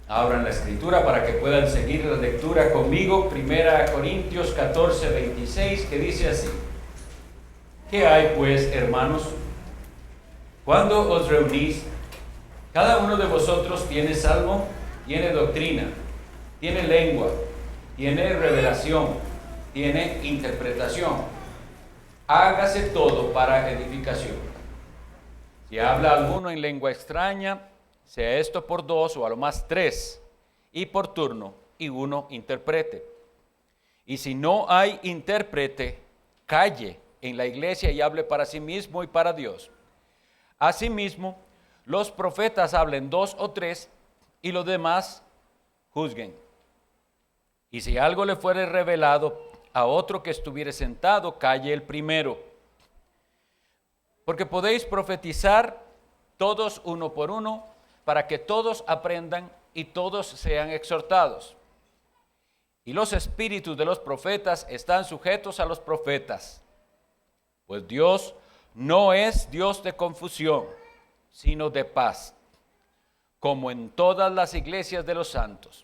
Abran la escritura para que puedan seguir la lectura conmigo. 1 Corintios 14, 26, que dice así: ¿Qué hay pues, hermanos? Cuando os reunís, cada uno de vosotros tiene salmo, tiene doctrina, tiene lengua, tiene revelación, tiene interpretación. Hágase todo para edificación. Si habla alguno en lengua extraña, sea esto por 2 o a lo más 3, y por turno, y uno interprete. Y si no hay intérprete, calle en la iglesia y hable para sí mismo y para Dios. Asimismo, los profetas hablen 2 o 3, y los demás juzguen. Y si algo le fuere revelado a otro que estuviere sentado, calle el primero. Porque podéis profetizar todos uno por uno, para que todos aprendan y todos sean exhortados. Y los espíritus de los profetas están sujetos a los profetas. Pues Dios no es Dios de confusión, sino de paz, como en todas las iglesias de los santos.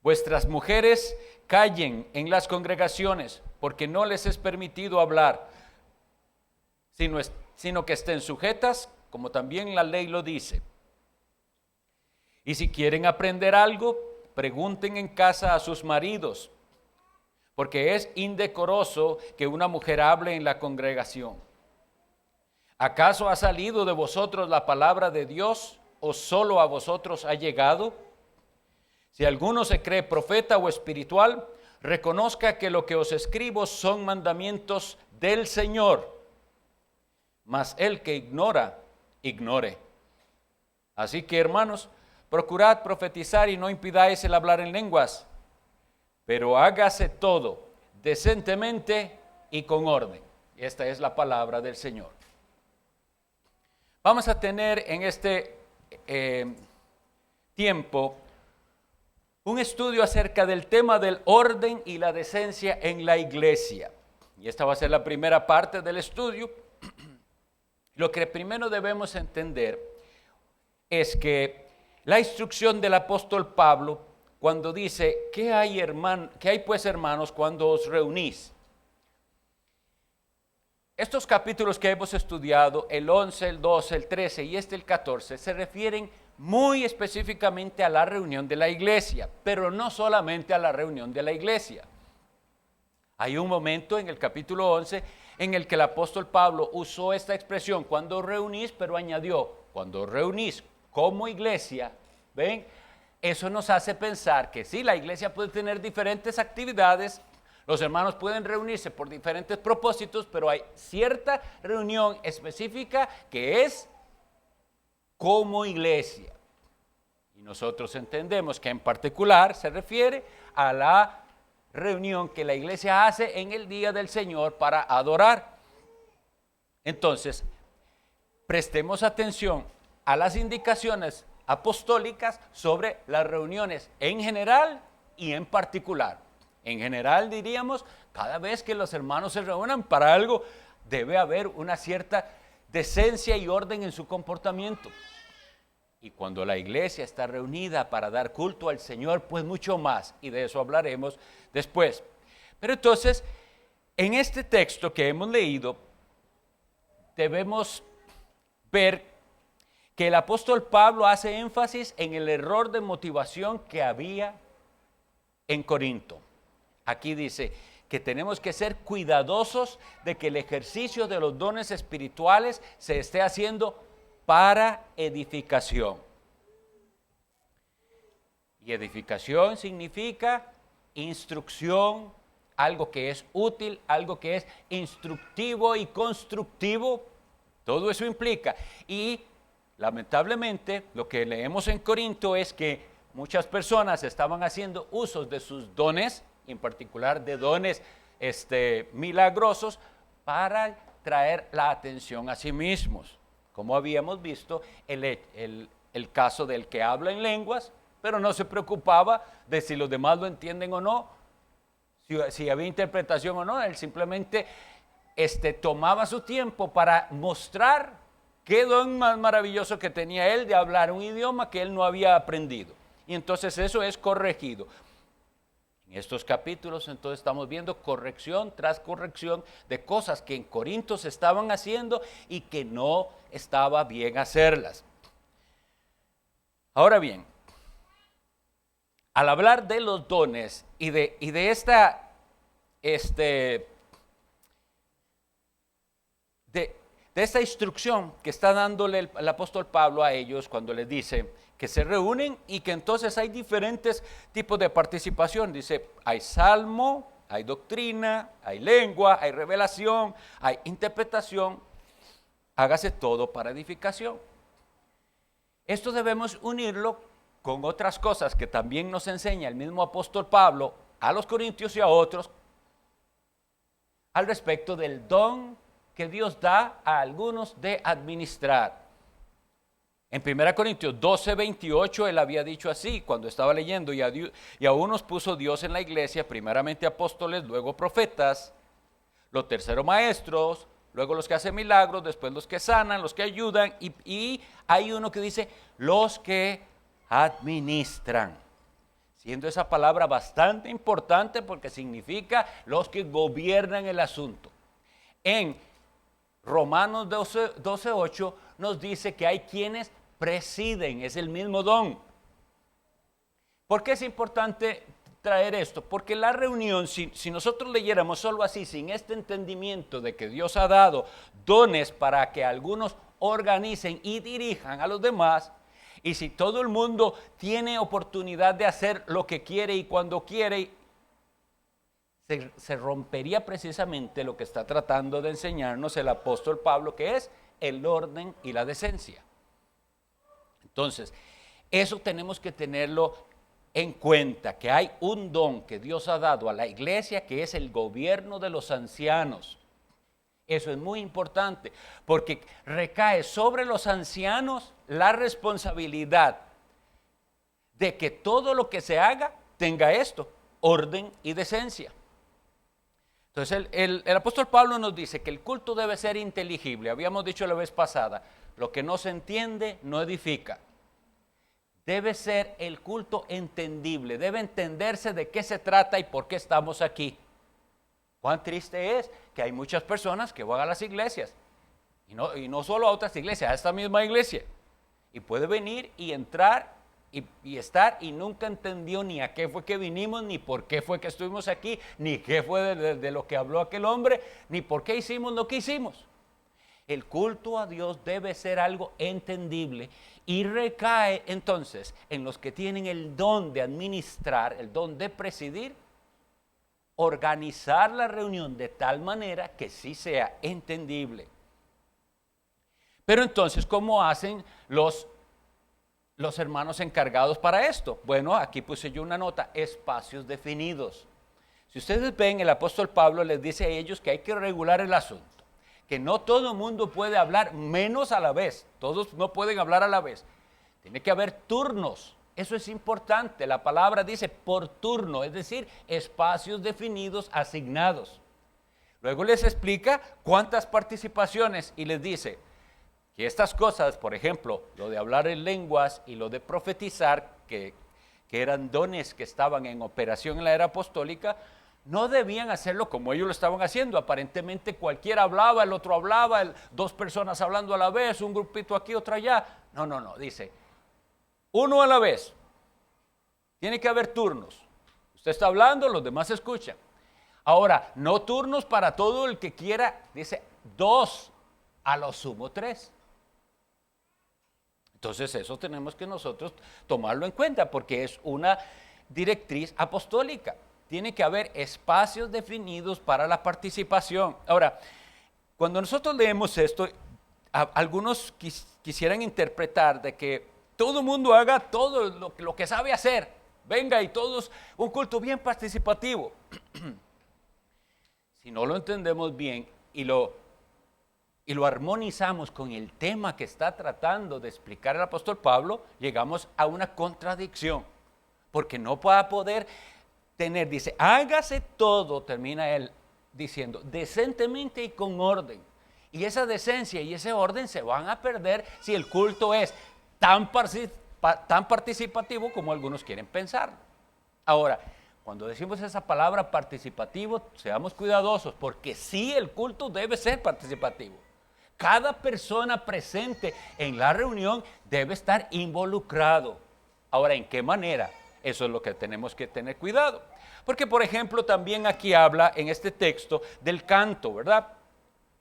Vuestras mujeres callen en las congregaciones, porque no les es permitido hablar, sino que estén sujetas, como también la ley lo dice. Y si quieren aprender algo, pregunten en casa a sus maridos, porque es indecoroso que una mujer hable en la congregación. ¿Acaso ha salido de vosotros la palabra de Dios, o solo a vosotros ha llegado? Si alguno se cree profeta o espiritual, reconozca que lo que os escribo son mandamientos del Señor. Mas el que ignora, ignore. Así que, hermanos, procurad profetizar y no impidáis el hablar en lenguas, pero hágase todo decentemente y con orden. Esta es la palabra del Señor. Vamos a tener en este tiempo un estudio acerca del tema del orden y la decencia en la iglesia. Y esta va a ser la primera parte del estudio. Lo que primero debemos entender es que la instrucción del apóstol Pablo, cuando dice, ¿qué hay pues, hermanos, cuando os reunís? Estos capítulos que hemos estudiado, el 11, el 12, el 13 y el 14, se refieren muy específicamente a la reunión de la iglesia, pero no solamente a la reunión de la iglesia. Hay un momento en el capítulo 11 en el que el apóstol Pablo usó esta expresión, cuando reunís, pero añadió, cuando reunís como iglesia, ¿ven? Eso nos hace pensar que sí, la iglesia puede tener diferentes actividades, los hermanos pueden reunirse por diferentes propósitos, pero hay cierta reunión específica que es como iglesia. Y nosotros entendemos que en particular se refiere a la reunión que la iglesia hace en el día del Señor para adorar. Entonces, prestemos atención a las indicaciones apostólicas sobre las reuniones en general y en particular. En general diríamos, cada vez que los hermanos se reúnan para algo, debe haber una cierta decencia y orden en su comportamiento. Y cuando la iglesia está reunida para dar culto al Señor, pues mucho más, y de eso hablaremos después. Pero entonces, en este texto que hemos leído, debemos ver que el apóstol Pablo hace énfasis en el error de motivación que había en Corinto. Aquí dice que tenemos que ser cuidadosos de que el ejercicio de los dones espirituales se esté haciendo para edificación. Y edificación significa instrucción, algo que es útil, algo que es instructivo y constructivo. Todo eso implica. Y lamentablemente lo que leemos en Corinto es que muchas personas estaban haciendo usos de sus dones, en particular de dones milagrosos, para traer la atención a sí mismos. Como habíamos visto, el caso del que habla en lenguas, pero no se preocupaba de si los demás lo entienden o no, si había interpretación o no. Él simplemente tomaba su tiempo para mostrar qué don más maravilloso que tenía él de hablar un idioma que él no había aprendido. y entonces eso es corregido. En estos capítulos entonces estamos viendo corrección tras corrección de cosas que en Corinto se estaban haciendo y que no estaba bien hacerlas. Ahora bien, al hablar de los dones y de esta instrucción que está dándole el apóstol Pablo a ellos cuando les dice que se reúnen y que entonces hay diferentes tipos de participación. Dice, hay salmo, hay doctrina, hay lengua, hay revelación, hay interpretación. Hágase todo para edificación. Esto debemos unirlo con otras cosas que también nos enseña el mismo apóstol Pablo a los corintios y a otros al respecto del don que Dios da a algunos de administrar. En 1 Corintios 12:28 él había dicho así, cuando estaba leyendo, y a unos puso Dios en la iglesia, primeramente apóstoles, luego profetas, los terceros maestros, luego los que hacen milagros, después los que sanan, los que ayudan, y hay uno que dice, los que administran. Siendo esa palabra bastante importante porque significa los que gobiernan el asunto. En Romanos 12:8 nos dice que hay quienes presiden, es el mismo don. ¿Por qué es importante traer esto? Porque la reunión, si nosotros leyéramos solo así, sin este entendimiento de que Dios ha dado dones para que algunos organicen y dirijan a los demás, y si todo el mundo tiene oportunidad de hacer lo que quiere y cuando quiere, se rompería precisamente lo que está tratando de enseñarnos el apóstol Pablo, que es el orden y la decencia. Entonces, eso tenemos que tenerlo en cuenta, que hay un don que Dios ha dado a la iglesia, que es el gobierno de los ancianos. Eso es muy importante, porque recae sobre los ancianos la responsabilidad de que todo lo que se haga tenga esto, orden y decencia. Entonces el apóstol Pablo nos dice que el culto debe ser inteligible. Habíamos dicho la vez pasada, lo que no se entiende no edifica. Debe ser el culto entendible, debe entenderse de qué se trata y por qué estamos aquí. Cuán triste es que hay muchas personas que van a las iglesias, y no solo a otras iglesias, a esta misma iglesia, y puede venir y entrar y estar y nunca entendió ni a qué fue que vinimos, ni por qué fue que estuvimos aquí, ni qué fue de lo que habló aquel hombre, ni por qué hicimos lo que hicimos. El culto a Dios debe ser algo entendible y recae entonces en los que tienen el don de administrar, el don de presidir, organizar la reunión de tal manera que sí sea entendible. Pero entonces, ¿cómo hacen los hermanos encargados para esto? Bueno, aquí puse yo una nota, espacios definidos. Si ustedes ven, el apóstol Pablo les dice a ellos que hay que regular el asunto, que no todo el mundo puede hablar menos a la vez, todos no pueden hablar a la vez, tiene que haber turnos, eso es importante, la palabra dice por turno, es decir, espacios definidos, asignados. Luego les explica cuántas participaciones y les dice que estas cosas, por ejemplo, lo de hablar en lenguas y lo de profetizar, que eran dones que estaban en operación en la era apostólica, no debían hacerlo como ellos lo estaban haciendo. Aparentemente cualquiera hablaba, el otro hablaba, dos personas hablando a la vez, un grupito aquí, otro allá. No, dice, uno a la vez. Tiene que haber turnos. Usted está hablando, los demás escuchan. Ahora, no turnos para todo el que quiera, dice, 2, a lo sumo 3. Entonces eso tenemos que nosotros tomarlo en cuenta porque es una directriz apostólica. Tiene que haber espacios definidos para la participación. Ahora, cuando nosotros leemos esto, algunos quisieran interpretar de que todo el mundo haga todo lo que sabe hacer. Venga y todos, un culto bien participativo. Si no lo entendemos bien y lo armonizamos con el tema que está tratando de explicar el apóstol Pablo, llegamos a una contradicción, porque no va a poder tener, dice, hágase todo, termina él diciendo, decentemente y con orden. Y esa decencia y ese orden se van a perder si el culto es tan tan participativo como algunos quieren pensar. Ahora, cuando decimos esa palabra participativo, seamos cuidadosos, porque sí, el culto debe ser participativo. Cada persona presente en la reunión debe estar involucrado. Ahora, ¿en qué manera? Eso es lo que tenemos que tener cuidado. Porque, por ejemplo, también aquí habla en este texto del canto, ¿verdad?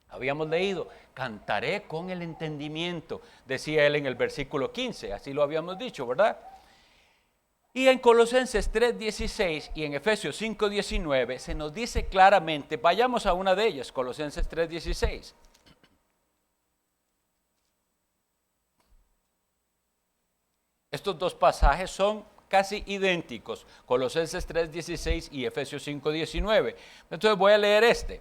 Habíamos leído, cantaré con el entendimiento, decía él en el versículo 15, así lo habíamos dicho, ¿verdad? Y en Colosenses 3:16 y en Efesios 5:19 se nos dice claramente, vayamos a una de ellas, Colosenses 3:16. Estos dos pasajes son casi idénticos, Colosenses 3:16 y Efesios 5:19. Entonces voy a leer este.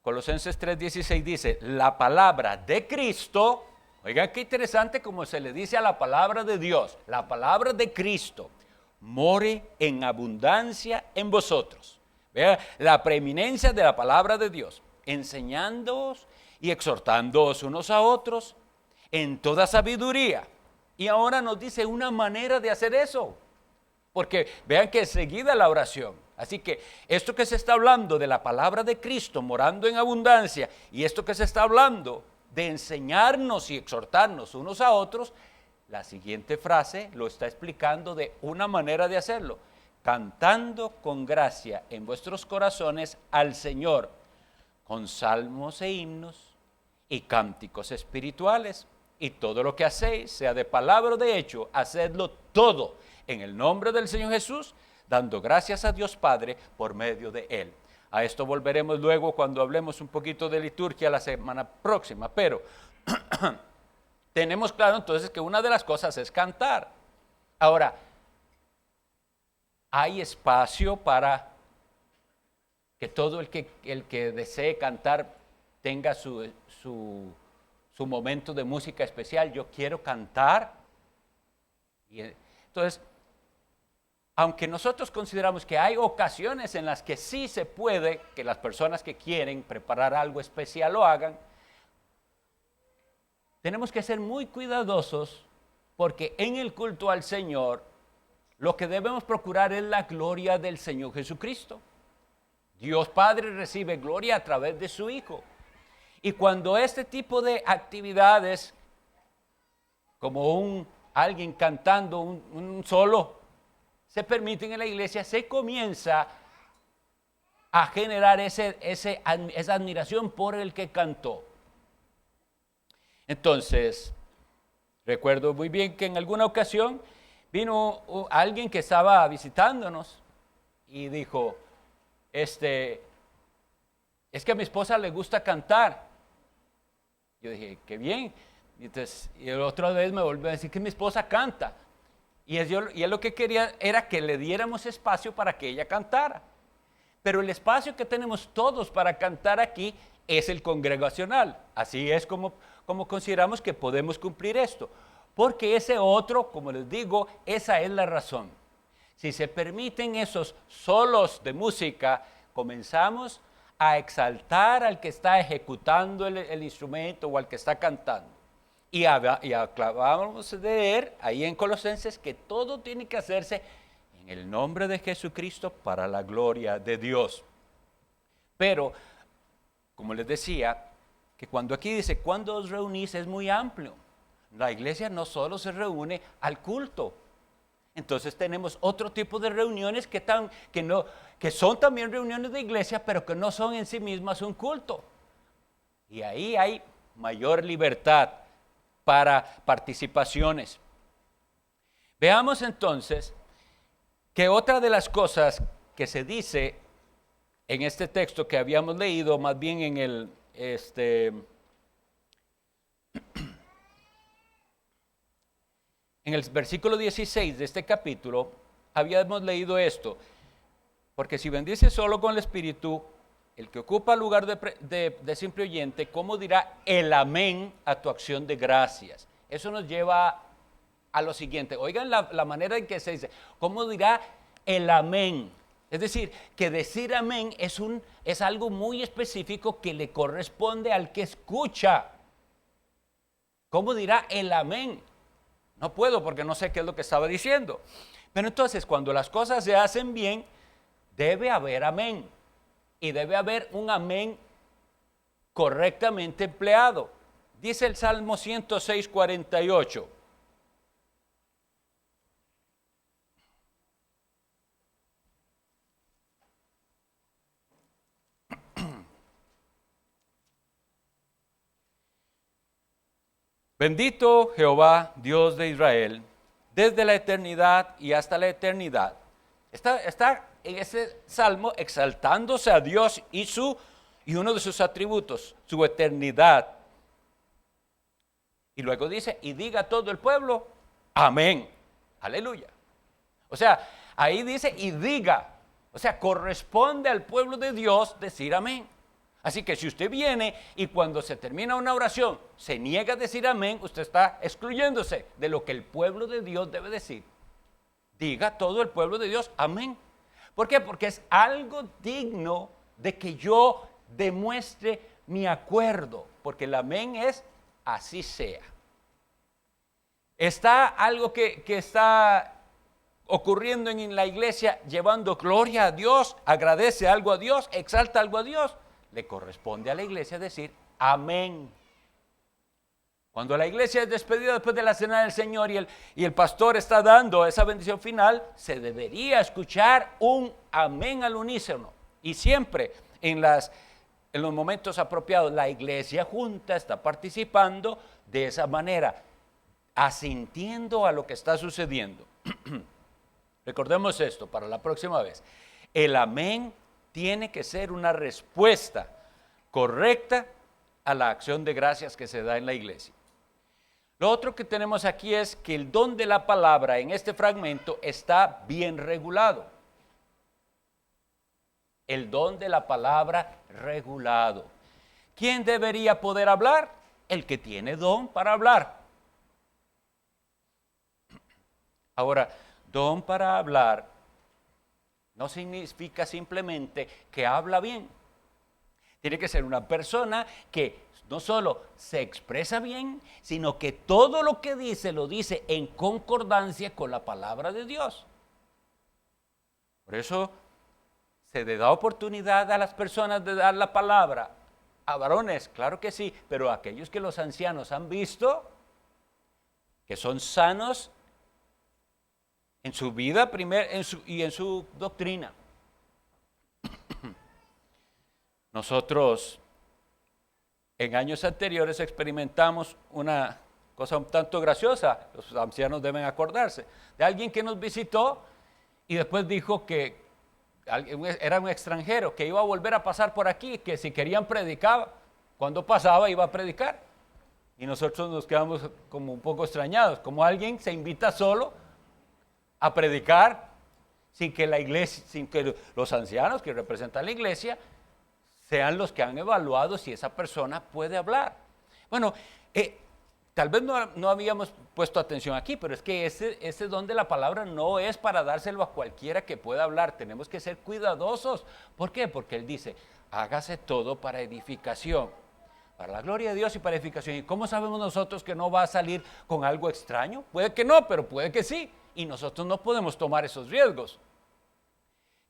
Colosenses 3:16 dice, la palabra de Cristo, oigan qué interesante como se le dice a la palabra de Dios, la palabra de Cristo, more en abundancia en vosotros. Vean la preeminencia de la palabra de Dios, enseñándoos y exhortándoos unos a otros en toda sabiduría. Y ahora nos dice una manera de hacer eso, porque vean que enseguida la oración. Así que esto que se está hablando de la palabra de Cristo morando en abundancia y esto que se está hablando de enseñarnos y exhortarnos unos a otros, la siguiente frase lo está explicando de una manera de hacerlo. Cantando con gracia en vuestros corazones al Señor, con salmos e himnos y cánticos espirituales. Y todo lo que hacéis, sea de palabra o de hecho, hacedlo todo en el nombre del Señor Jesús, dando gracias a Dios Padre por medio de Él. A esto volveremos luego cuando hablemos un poquito de liturgia la semana próxima, pero tenemos claro entonces que una de las cosas es cantar. Ahora, hay espacio para que todo el que desee cantar tenga su momento de música especial. Yo quiero cantar. Y entonces, aunque nosotros consideramos que hay ocasiones en las que sí se puede que las personas que quieren preparar algo especial lo hagan, tenemos que ser muy cuidadosos porque en el culto al Señor lo que debemos procurar es la gloria del Señor Jesucristo. Dios Padre recibe gloria a través de su Hijo. Y cuando este tipo de actividades, como alguien cantando un solo, se permiten en la iglesia, se comienza a generar esa admiración por el que cantó. Entonces, recuerdo muy bien que en alguna ocasión vino alguien que estaba visitándonos y dijo, es que a mi esposa le gusta cantar. Yo dije, qué bien. Y la otra vez me volvió a decir que mi esposa canta. Y él lo que quería era que le diéramos espacio para que ella cantara. Pero el espacio que tenemos todos para cantar aquí es el congregacional. Así es como consideramos que podemos cumplir esto. Porque ese otro, como les digo, esa es la razón. Si se permiten esos solos de música, comenzamos a exaltar al que está ejecutando el instrumento o al que está cantando. Y acabamos de leer ahí en Colosenses que todo tiene que hacerse en el nombre de Jesucristo para la gloria de Dios. Pero, como les decía, que cuando aquí dice, cuando os reunís, es muy amplio. La iglesia no solo se reúne al culto. Entonces tenemos otro tipo de reuniones que son también reuniones de iglesia, pero que no son en sí mismas un culto. Y ahí hay mayor libertad para participaciones. Veamos entonces que otra de las cosas que se dice en este texto que habíamos leído, más bien en el versículo 16 de este capítulo, habíamos leído esto, porque si bendices solo con el Espíritu, el que ocupa el lugar de simple oyente, ¿cómo dirá el amén a tu acción de gracias? Eso nos lleva a lo siguiente. Oigan la manera en que se dice, ¿cómo dirá el amén? Es decir, que decir amén es algo muy específico que le corresponde al que escucha. ¿Cómo dirá el amén? No puedo porque no sé qué es lo que estaba diciendo. Pero entonces, cuando las cosas se hacen bien, debe haber amén. Y debe haber un amén correctamente empleado. Dice el Salmo 106, 48. Bendito Jehová, Dios de Israel, desde la eternidad y hasta la eternidad. Está en ese salmo exaltándose a Dios y uno de sus atributos, su eternidad. Y luego dice, y diga todo el pueblo, amén, aleluya. O sea, ahí dice, y diga, o sea, corresponde al pueblo de Dios decir amén. Así que si usted viene y cuando se termina una oración se niega a decir amén, usted está excluyéndose de lo que el pueblo de Dios debe decir. Diga todo el pueblo de Dios, amén. ¿Por qué? Porque es algo digno de que yo demuestre mi acuerdo, porque el amén es así sea. Está algo que está ocurriendo en la iglesia, llevando gloria a Dios, agradece algo a Dios, exalta algo a Dios. Le corresponde a la iglesia decir amén. Cuando la iglesia es despedida después de la cena del Señor y el pastor está dando esa bendición final, se debería escuchar un amén al unísono. Y siempre en los momentos apropiados la iglesia junta está participando de esa manera, asintiendo a lo que está sucediendo. Recordemos esto para la próxima vez. El amén tiene que ser una respuesta correcta a la acción de gracias que se da en la iglesia. Lo otro que tenemos aquí es que el don de la palabra en este fragmento está bien regulado. El don de la palabra regulado. ¿Quién debería poder hablar? El que tiene don para hablar. Ahora, don para hablar no significa simplemente que habla bien. Tiene que ser una persona que no solo se expresa bien, sino que todo lo que dice lo dice en concordancia con la palabra de Dios. Por eso se le da oportunidad a las personas de dar la palabra. A varones, claro que sí, pero a aquellos que los ancianos han visto, que son sanos en su vida y en su doctrina. Nosotros en años anteriores experimentamos una cosa un tanto graciosa, los ancianos deben acordarse, de alguien que nos visitó y después dijo que era un extranjero, que iba a volver a pasar por aquí, que si querían predicaba, cuando pasaba iba a predicar. Y nosotros nos quedamos como un poco extrañados, como alguien se invita solo a predicar sin que la iglesia, sin que los ancianos que representan la iglesia sean los que han evaluado si esa persona puede hablar. Bueno, tal vez no habíamos puesto atención aquí, pero es que ese don de la palabra no es para dárselo a cualquiera que pueda hablar. Tenemos que ser cuidadosos. ¿Por qué? Porque Él dice, hágase todo para edificación, para la gloria de Dios y para edificación. ¿Y cómo sabemos nosotros que no va a salir con algo extraño? Puede que no, pero puede que sí. Y nosotros no podemos tomar esos riesgos.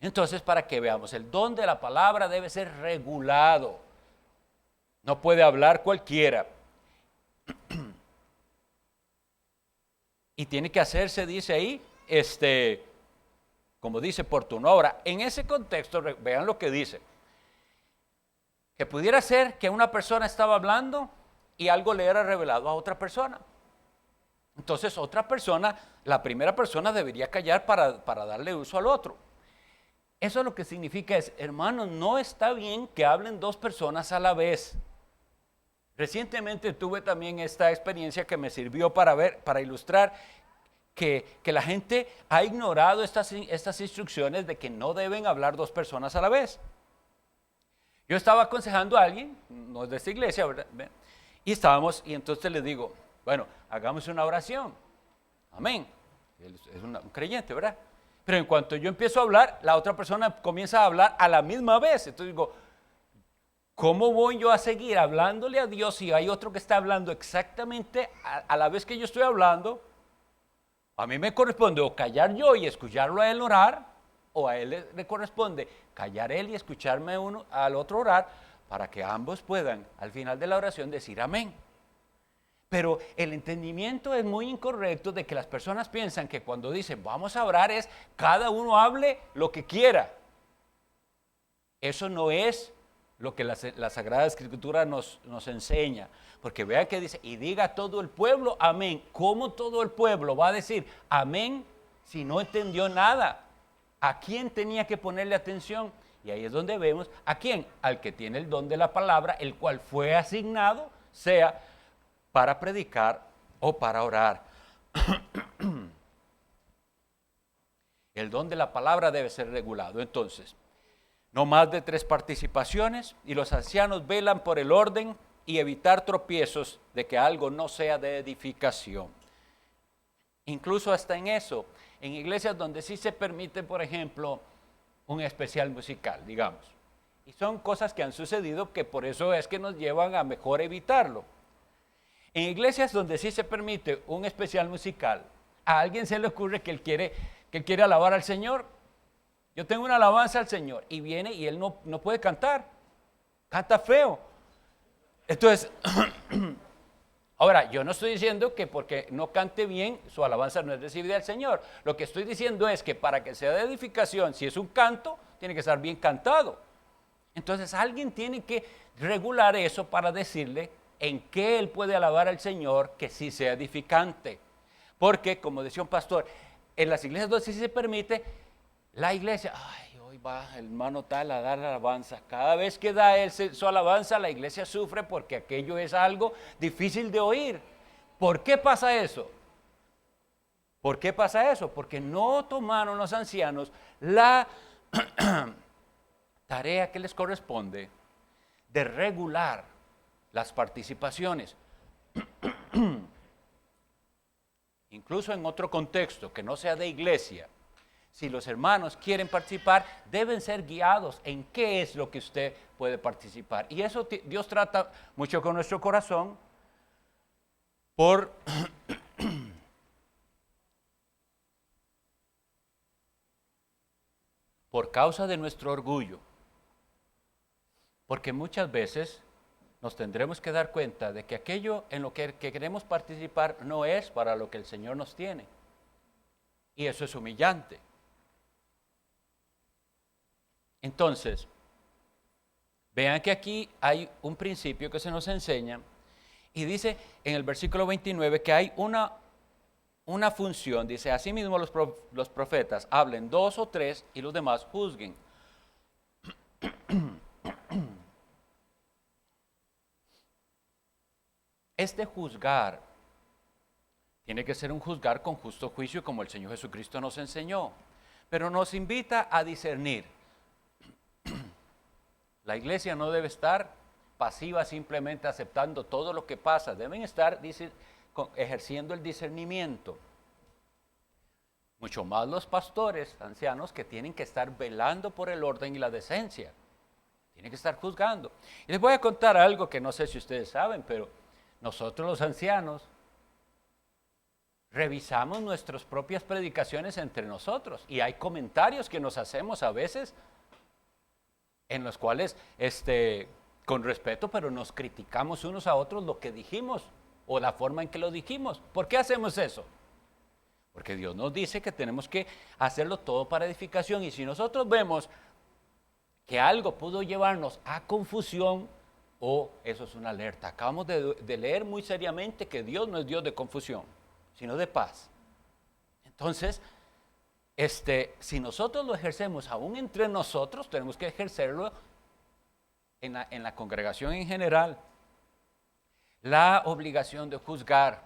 Entonces, para que veamos, el don de la palabra debe ser regulado. No puede hablar cualquiera. Y tiene que hacerse, dice ahí, como dice, por tu obra. En ese contexto, vean lo que dice. Que pudiera ser que una persona estaba hablando y algo le era revelado a otra persona. Entonces, otra persona, la primera persona debería callar para darle uso al otro. Eso lo que significa es, hermanos, no está bien que hablen dos personas a la vez. Recientemente tuve también esta experiencia que me sirvió para ilustrar que la gente ha ignorado estas instrucciones de que no deben hablar dos personas a la vez. Yo estaba aconsejando a alguien, no es de esta iglesia, ¿verdad? Y entonces le digo, bueno, hagamos una oración. Amén. Él es un creyente, ¿verdad? Pero en cuanto yo empiezo a hablar, la otra persona comienza a hablar a la misma vez. Entonces digo, ¿cómo voy yo a seguir hablándole a Dios si hay otro que está hablando exactamente a la vez que yo estoy hablando? A mí me corresponde o callar yo y escucharlo a él orar, o a él le corresponde callar él y escucharme uno al otro orar, para que ambos puedan al final de la oración decir amén. Pero el entendimiento es muy incorrecto de que las personas piensan que cuando dicen vamos a orar es cada uno hable lo que quiera. Eso no es lo que la Sagrada Escritura nos enseña. Porque vea que dice, y diga todo el pueblo amén. ¿Cómo todo el pueblo va a decir amén si no entendió nada? ¿A quién tenía que ponerle atención? Y ahí es donde vemos, ¿a quién? Al que tiene el don de la palabra, el cual fue asignado, sea para predicar o para orar. El don de la palabra debe ser regulado. Entonces, no más de 3 participaciones, y los ancianos velan por el orden y evitar tropiezos de que algo no sea de edificación. Incluso hasta en eso, en iglesias donde sí se permite, por ejemplo, un especial musical, digamos. Y son cosas que han sucedido que por eso es que nos llevan a mejor evitarlo. En iglesias donde sí se permite un especial musical, a alguien se le ocurre que él quiere alabar al Señor. Yo tengo una alabanza al Señor y viene y él no puede cantar, canta feo. Entonces, ahora, yo no estoy diciendo que porque no cante bien, su alabanza no es recibida al Señor. Lo que estoy diciendo es que para que sea de edificación, si es un canto, tiene que estar bien cantado. Entonces, alguien tiene que regular eso para decirle en qué él puede alabar al Señor que sí sea edificante. Porque, como decía un pastor, en las iglesias donde sí se permite, la iglesia, hoy va el hermano tal a dar alabanza. Cada vez que da él su alabanza, la iglesia sufre porque aquello es algo difícil de oír. ¿Por qué pasa eso? ¿Por qué pasa eso? Porque no tomaron los ancianos la tarea que les corresponde de regular las participaciones. Incluso en otro contexto que no sea de iglesia, si los hermanos quieren participar, deben ser guiados en qué es lo que usted puede participar. Y eso Dios trata mucho con nuestro corazón por causa de nuestro orgullo. Porque muchas veces nos tendremos que dar cuenta de que aquello en lo que queremos participar no es para lo que el Señor nos tiene. Y eso es humillante. Entonces, vean que aquí hay un principio que se nos enseña y dice en el versículo 29 que hay una función. Dice, asimismo los profetas hablen 2 o 3 y los demás juzguen. Este juzgar tiene que ser un juzgar con justo juicio como el Señor Jesucristo nos enseñó, pero nos invita a discernir. La iglesia no debe estar pasiva simplemente aceptando todo lo que pasa, deben estar ejerciendo el discernimiento. Mucho más los pastores ancianos que tienen que estar velando por el orden y la decencia, tienen que estar juzgando. Y les voy a contar algo que no sé si ustedes saben, pero nosotros los ancianos revisamos nuestras propias predicaciones entre nosotros y hay comentarios que nos hacemos a veces en los cuales, con respeto, pero nos criticamos unos a otros lo que dijimos o la forma en que lo dijimos. ¿Por qué hacemos eso? Porque Dios nos dice que tenemos que hacerlo todo para edificación, y si nosotros vemos que algo pudo llevarnos a confusión, eso es una alerta. Acabamos de leer muy seriamente que Dios no es Dios de confusión, sino de paz. Entonces, si nosotros lo ejercemos aún entre nosotros, tenemos que ejercerlo en la congregación en general. La obligación de juzgar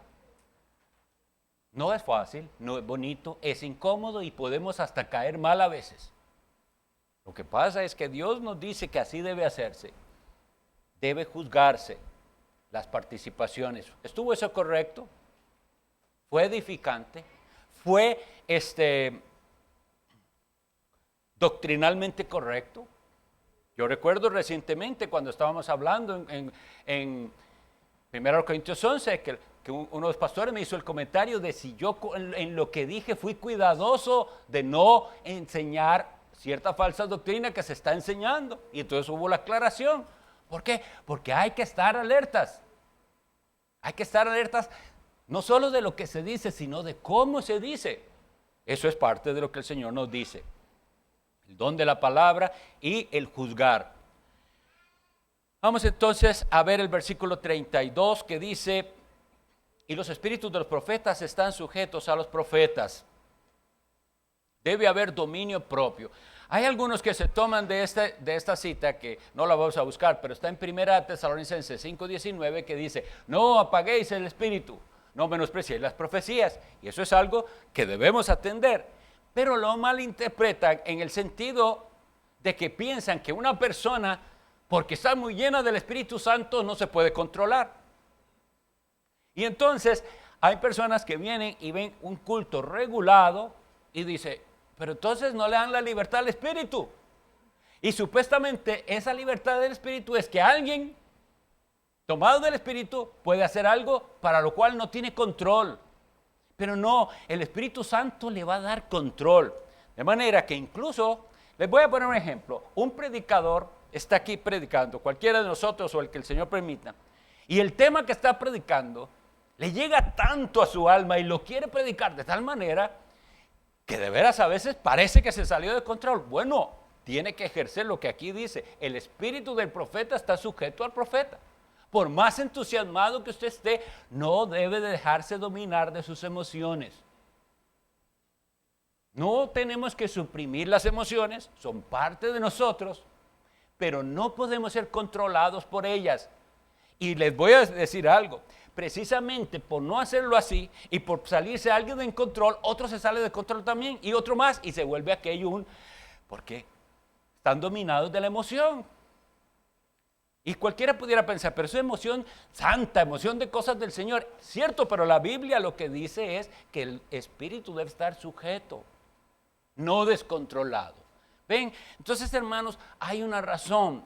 no es fácil, no es bonito, es incómodo y podemos hasta caer mal a veces. Lo que pasa es que Dios nos dice que así debe hacerse. Debe juzgarse las participaciones. ¿Estuvo eso correcto? ¿Fue edificante? ¿Fue doctrinalmente correcto? Yo recuerdo recientemente cuando estábamos hablando en 1 Corintios 11 que que uno de los pastores me hizo el comentario de si yo en lo que dije fui cuidadoso de no enseñar cierta falsa doctrina que se está enseñando. Y entonces hubo la aclaración. ¿Por qué? Porque hay que estar alertas. Hay que estar alertas no solo de lo que se dice, sino de cómo se dice. Eso es parte de lo que el Señor nos dice. El don de la palabra y el juzgar. Vamos entonces a ver el versículo 32 que dice: y los espíritus de los profetas están sujetos a los profetas. Debe haber dominio propio. Hay algunos que se toman de esta cita, que no la vamos a buscar, pero está en 1 Tesalonicenses 5:19, que dice: no apaguéis el espíritu, no menospreciéis las profecías. Y eso es algo que debemos atender, pero lo malinterpretan en el sentido de que piensan que una persona, porque está muy llena del Espíritu Santo, no se puede controlar. Y entonces hay personas que vienen y ven un culto regulado y dicen: pero entonces no le dan la libertad al Espíritu. Y supuestamente esa libertad del Espíritu es que alguien tomado del Espíritu puede hacer algo para lo cual no tiene control. Pero no, el Espíritu Santo le va a dar control. De manera que incluso, les voy a poner un ejemplo. Un predicador está aquí predicando, cualquiera de nosotros o el que el Señor permita, y el tema que está predicando le llega tanto a su alma y lo quiere predicar de tal manera que de veras a veces parece que se salió de control. Bueno, tiene que ejercer lo que aquí dice: el espíritu del profeta está sujeto al profeta. Por más entusiasmado que usted esté, no debe de dejarse dominar de sus emociones. No tenemos que suprimir las emociones, son parte de nosotros, pero no podemos ser controlados por ellas. Y les voy a decir algo: precisamente por no hacerlo así y por salirse alguien de control, otro se sale de control también, y otro más, y se vuelve aquello porque están dominados de la emoción. Y cualquiera pudiera pensar: pero eso es emoción santa, emoción de cosas del Señor. Cierto, pero la Biblia lo que dice es que el espíritu debe estar sujeto, no descontrolado. ¿Ven? Entonces, hermanos, hay una razón.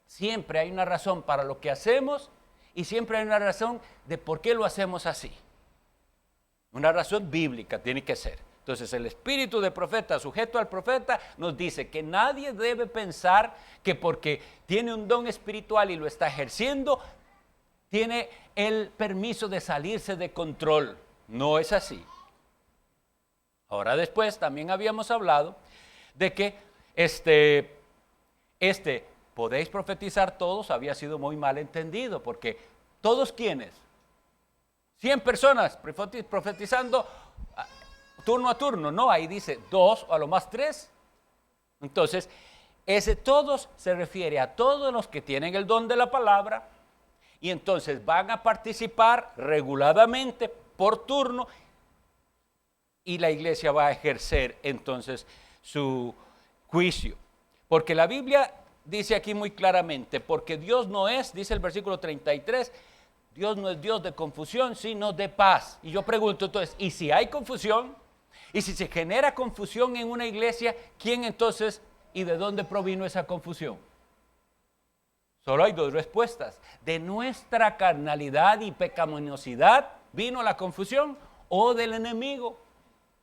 Siempre hay una razón para lo que hacemos y siempre hay una razón de por qué lo hacemos así. Una razón bíblica tiene que ser. Entonces, el espíritu del profeta sujeto al profeta nos dice que nadie debe pensar que porque tiene un don espiritual y lo está ejerciendo, tiene el permiso de salirse de control. No es así. Ahora después también habíamos hablado de que podéis profetizar todos había sido muy mal entendido, porque todos quienes, 100 personas profetizando turno a turno, no, ahí dice 2 o a lo más 3. Entonces, ese todos se refiere a todos los que tienen el don de la palabra y entonces van a participar reguladamente por turno y la iglesia va a ejercer entonces su juicio. Porque la Biblia dice aquí muy claramente: porque Dios no es, dice el versículo 33, Dios no es Dios de confusión, sino de paz. Y yo pregunto entonces, ¿y si hay confusión? ¿Y si se genera confusión en una iglesia, quién entonces y de dónde provino esa confusión? Solo hay dos respuestas: de nuestra carnalidad y pecaminosidad vino la confusión, o del enemigo,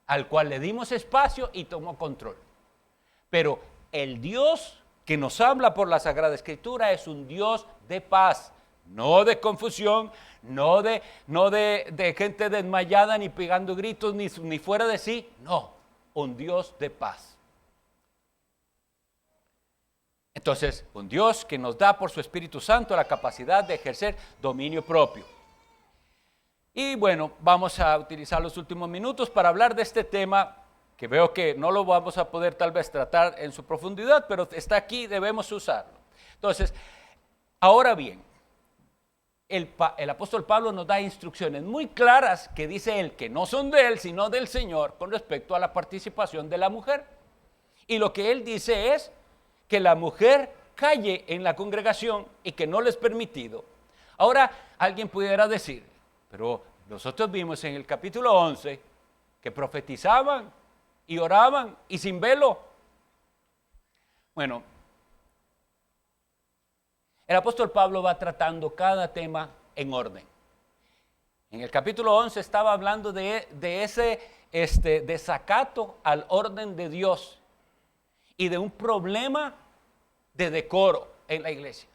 al cual le dimos espacio y tomó control. Pero el Dios que nos habla por la Sagrada Escritura es un Dios de paz, no de confusión, no de gente desmayada, ni pegando gritos, ni fuera de sí. No, un Dios de paz. Entonces, un Dios que nos da por su Espíritu Santo la capacidad de ejercer dominio propio. Y bueno, vamos a utilizar los últimos minutos para hablar de este tema, que veo que no lo vamos a poder tal vez tratar en su profundidad, pero está aquí, debemos usarlo. Entonces, ahora bien, el apóstol Pablo nos da instrucciones muy claras que dice él que no son de él, sino del Señor, con respecto a la participación de la mujer. Y lo que él dice es que la mujer calle en la congregación y que no le es permitido. Ahora, alguien pudiera decir: pero nosotros vimos en el capítulo 11 que profetizaban y oraban y sin velo. Bueno, el apóstol Pablo va tratando cada tema en orden. En el capítulo 11 estaba hablando de ese desacato al orden de Dios y de un problema de decoro en la iglesia.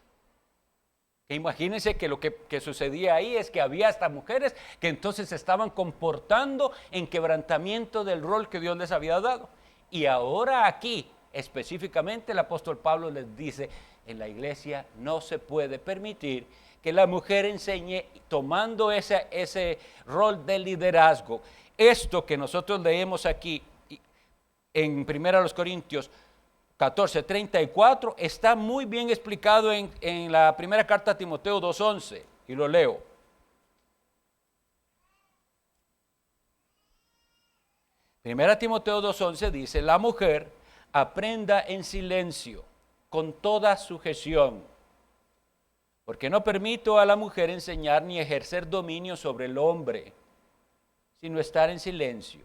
Imagínense que lo que sucedía ahí es que había hasta mujeres que entonces se estaban comportando en quebrantamiento del rol que Dios les había dado. Y ahora aquí, específicamente, el apóstol Pablo les dice, en la iglesia no se puede permitir que la mujer enseñe tomando ese rol de liderazgo. Esto que nosotros leemos aquí en 1 Corintios 14:34 está muy bien explicado en la primera carta a Timoteo 2:11 y lo leo. Primera Timoteo 2:11 dice, la mujer aprenda en silencio, con toda sujeción, porque no permito a la mujer enseñar ni ejercer dominio sobre el hombre, sino estar en silencio.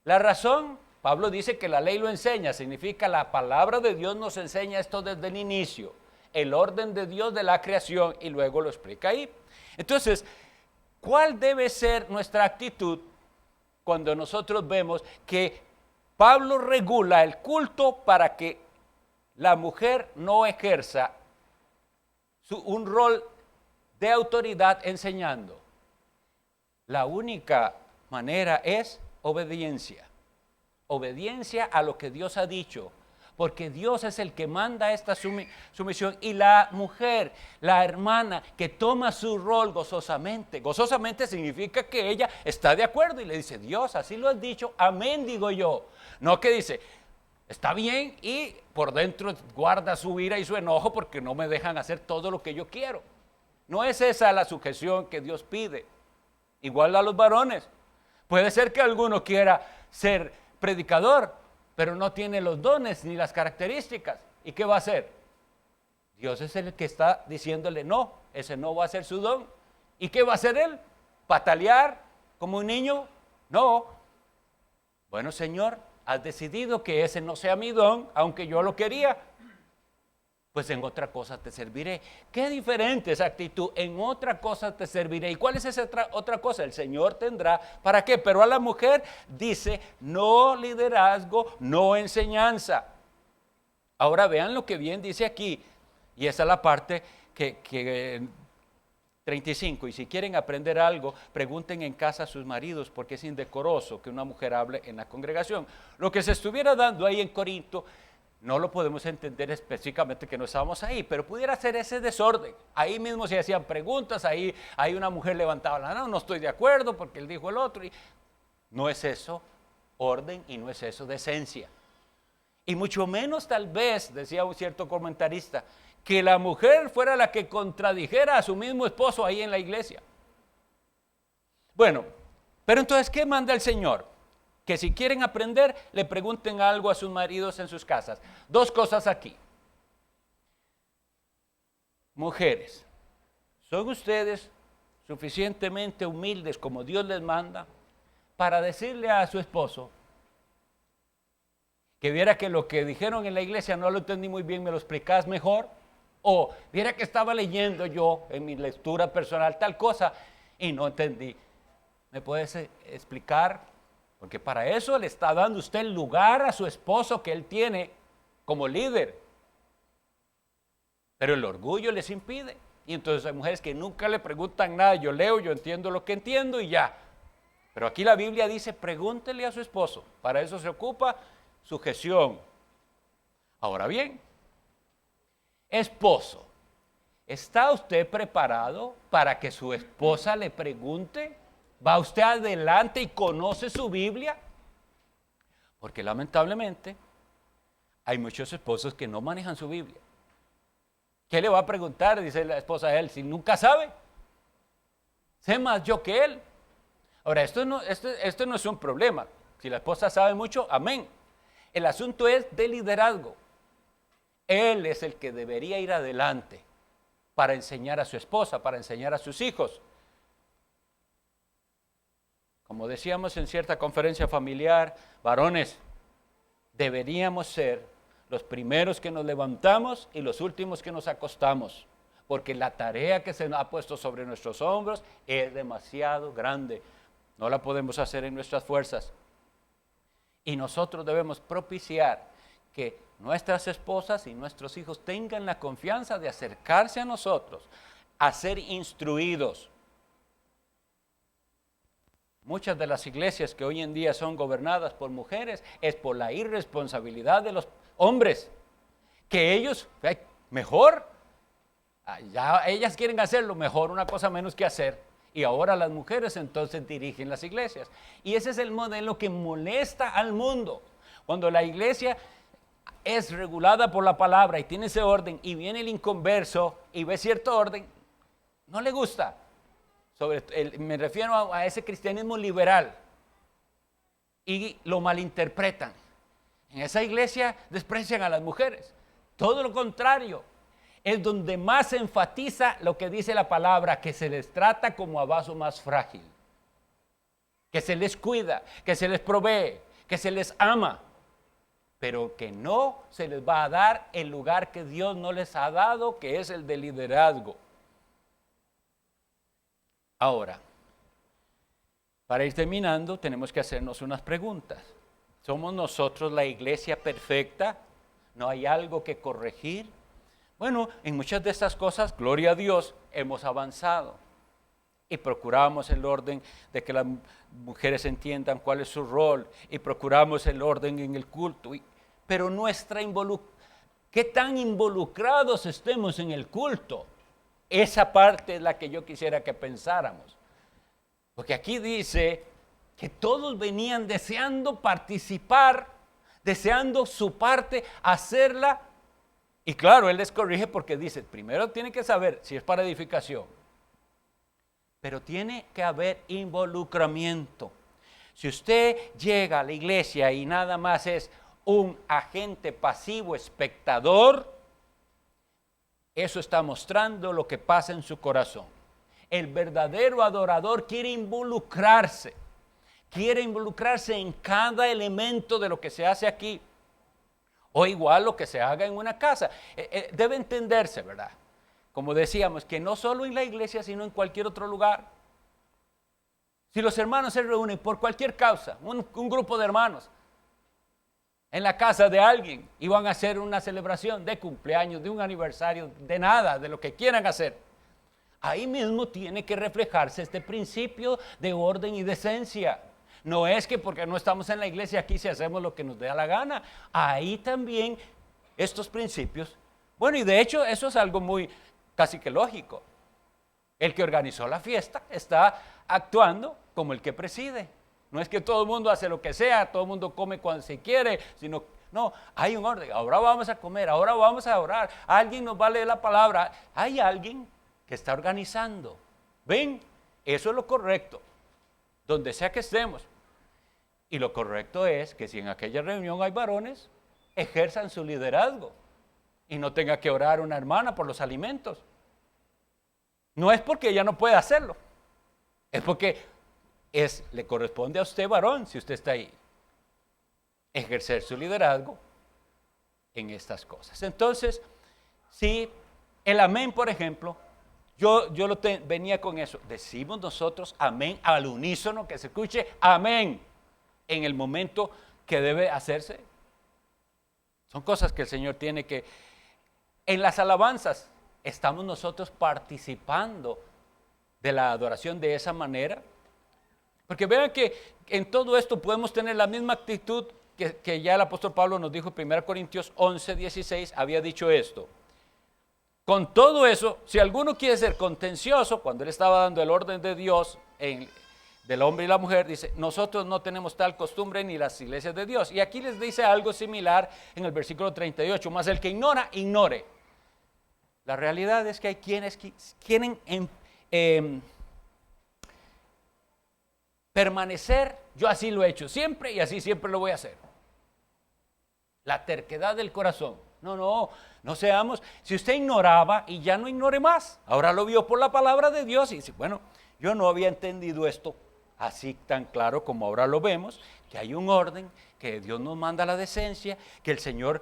La razón, Pablo dice que la ley lo enseña, significa la palabra de Dios nos enseña esto desde el inicio, el orden de Dios de la creación, y luego lo explica ahí. Entonces, ¿cuál debe ser nuestra actitud cuando nosotros vemos que Pablo regula el culto para que la mujer no ejerza un rol de autoridad enseñando? La única manera es obediencia. Obediencia a lo que Dios ha dicho, porque Dios es el que manda esta sumisión, y la mujer, la hermana que toma su rol gozosamente. Gozosamente significa que ella está de acuerdo y le dice, Dios, así lo has dicho, amén, digo yo. No que dice, está bien, y por dentro guarda su ira y su enojo porque no me dejan hacer todo lo que yo quiero. No es esa la sujeción que Dios pide. Igual a los varones. Puede ser que alguno quiera ser predicador, pero no tiene los dones ni las características. ¿Y qué va a hacer? Dios es el que está diciéndole, no, ese no va a ser su don. ¿Y qué va a hacer él? ¿Patalear como un niño? No. Bueno, Señor, has decidido que ese no sea mi don, aunque yo lo quería. Pues en otra cosa te serviré. Qué diferente esa actitud, en otra cosa te serviré. ¿Y cuál es esa otra cosa? El Señor tendrá, ¿para qué? Pero a la mujer dice, no liderazgo, no enseñanza. Ahora vean lo que bien dice aquí, y esa es la parte que 35, y si quieren aprender algo, pregunten en casa a sus maridos, porque es indecoroso que una mujer hable en la congregación. Lo que se estuviera dando ahí en Corinto, no lo podemos entender específicamente que no estábamos ahí, pero pudiera ser ese desorden. Ahí mismo se hacían preguntas, ahí una mujer levantaba la mano, no estoy de acuerdo porque él dijo el otro. Y no es eso orden y no es eso decencia. Y mucho menos tal vez, decía un cierto comentarista, que la mujer fuera la que contradijera a su mismo esposo ahí en la iglesia. Bueno, pero entonces, ¿qué manda el Señor? Que si quieren aprender, le pregunten algo a sus maridos en sus casas. Dos cosas aquí. Mujeres, ¿son ustedes suficientemente humildes como Dios les manda para decirle a su esposo que viera que lo que dijeron en la iglesia no lo entendí muy bien, me lo explicás mejor? O viera que estaba leyendo yo en mi lectura personal tal cosa y no entendí. ¿Me puedes explicar? Porque para eso le está dando usted el lugar a su esposo que él tiene como líder. Pero el orgullo les impide. Y entonces hay mujeres que nunca le preguntan nada. Yo leo, yo entiendo lo que entiendo y ya. Pero aquí la Biblia dice, pregúntele a su esposo. Para eso se ocupa sujeción. Ahora bien, esposo, ¿está usted preparado para que su esposa le pregunte? ¿Va usted adelante y conoce su Biblia? Porque lamentablemente hay muchos esposos que no manejan su Biblia. ¿Qué le va a preguntar? Dice la esposa a él, si nunca sabe. Sé más yo que él. Ahora, esto no es un problema. Si la esposa sabe mucho, amén. El asunto es de liderazgo. Él es el que debería ir adelante para enseñar a su esposa, para enseñar a sus hijos. Como decíamos en cierta conferencia familiar, varones, deberíamos ser los primeros que nos levantamos y los últimos que nos acostamos. porque la tarea que se nos ha puesto sobre nuestros hombros es demasiado grande. No la podemos hacer en nuestras fuerzas. Y nosotros debemos propiciar que nuestras esposas y nuestros hijos tengan la confianza de acercarse a nosotros, a ser instruidos. Muchas de las iglesias que hoy en día son gobernadas por mujeres es por la irresponsabilidad de los hombres, que ellos, mejor, ya ellas quieren hacerlo mejor, una cosa menos que hacer, y ahora las mujeres entonces dirigen las iglesias. Y ese es el modelo que molesta al mundo. Cuando la iglesia es regulada por la palabra y tiene ese orden, y viene el inconverso y ve cierto orden, no le gusta. Me refiero a ese cristianismo liberal, y lo malinterpretan. En esa iglesia desprecian a las mujeres. Todo lo contrario, es donde más se enfatiza lo que dice la palabra, que se les trata como a vaso más frágil, que se les cuida, que se les provee, que se les ama, pero que no se les va a dar el lugar que Dios no les ha dado, que es el de liderazgo. Ahora, para ir terminando, tenemos que hacernos unas preguntas. ¿Somos nosotros la iglesia perfecta? ¿No hay algo que corregir? Bueno, en muchas de estas cosas, gloria a Dios, hemos avanzado. Y procuramos el orden de que las mujeres entiendan cuál es su rol. Y procuramos el orden en el culto. Pero ¿qué tan involucrados estemos en el culto? Esa parte es la que yo quisiera que pensáramos. Porque aquí dice que todos venían deseando participar, deseando su parte, hacerla. Y claro, él les corrige porque dice, primero tiene que saber si es para edificación. Pero tiene que haber involucramiento. Si usted llega a la iglesia y nada más es un agente pasivo, espectador, eso está mostrando lo que pasa en su corazón. El verdadero adorador quiere involucrarse en cada elemento de lo que se hace aquí, o igual lo que se haga en una casa. Debe entenderse, ¿verdad? Como decíamos, que no solo en la iglesia, sino en cualquier otro lugar. Si los hermanos se reúnen por cualquier causa, un grupo de hermanos, en la casa de alguien, y van a hacer una celebración de cumpleaños, de un aniversario, de nada, de lo que quieran hacer, ahí mismo tiene que reflejarse este principio de orden y decencia. No es que porque no estamos en la iglesia aquí si hacemos lo que nos dé la gana. Ahí también estos principios. Bueno, y de hecho eso es algo muy casi que lógico. El que organizó la fiesta está actuando como el que preside. No es que todo el mundo hace lo que sea, todo el mundo come cuando se quiere, sino, no, hay un orden. Ahora vamos a comer, ahora vamos a orar. Alguien nos va a leer la palabra. Hay alguien que está organizando. ¿Ven? Eso es lo correcto. Donde sea que estemos. Y lo correcto es que si en aquella reunión hay varones, ejerzan su liderazgo y no tenga que orar una hermana por los alimentos. No es porque ella no puede hacerlo, es porque le corresponde a usted, varón, si usted está ahí, ejercer su liderazgo en estas cosas. Entonces, si el amén, por ejemplo, yo venía con eso. Decimos nosotros amén al unísono, que se escuche amén en el momento que debe hacerse. Son cosas que el Señor tiene que... En las alabanzas, ¿estamos nosotros participando de la adoración de esa manera? Porque vean que en todo esto podemos tener la misma actitud que ya el apóstol Pablo nos dijo en 1 Corintios 11, 16, había dicho esto. Con todo eso, si alguno quiere ser contencioso, cuando él estaba dando el orden de Dios del hombre y la mujer, dice, nosotros no tenemos tal costumbre ni las iglesias de Dios. Y aquí les dice algo similar en el versículo 38, más el que ignora, ignore. La realidad es que hay quienes quieren permanecer, yo así lo he hecho siempre y así siempre lo voy a hacer. La terquedad del corazón. No seamos, si usted ignoraba y ya no ignore más, ahora lo vio por la palabra de Dios y dice, bueno, yo no había entendido esto así tan claro como ahora lo vemos, que hay un orden, que Dios nos manda la decencia, que el Señor,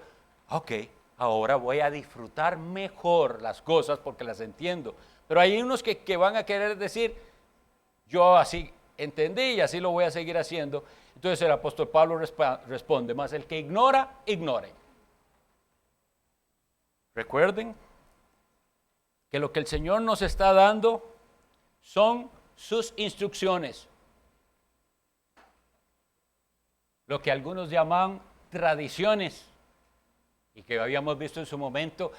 ok, ahora voy a disfrutar mejor las cosas porque las entiendo. Pero hay unos que van a querer decir, yo así entendí y así lo voy a seguir haciendo. Entonces el apóstol Pablo responde, más el que ignora, ignore. Recuerden que lo que el Señor nos está dando son sus instrucciones. Lo que algunos llaman tradiciones y que habíamos visto en su momento,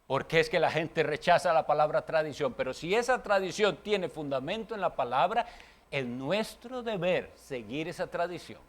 porque es que la gente rechaza la palabra tradición. Pero si esa tradición tiene fundamento en la palabra, es nuestro deber seguir esa tradición.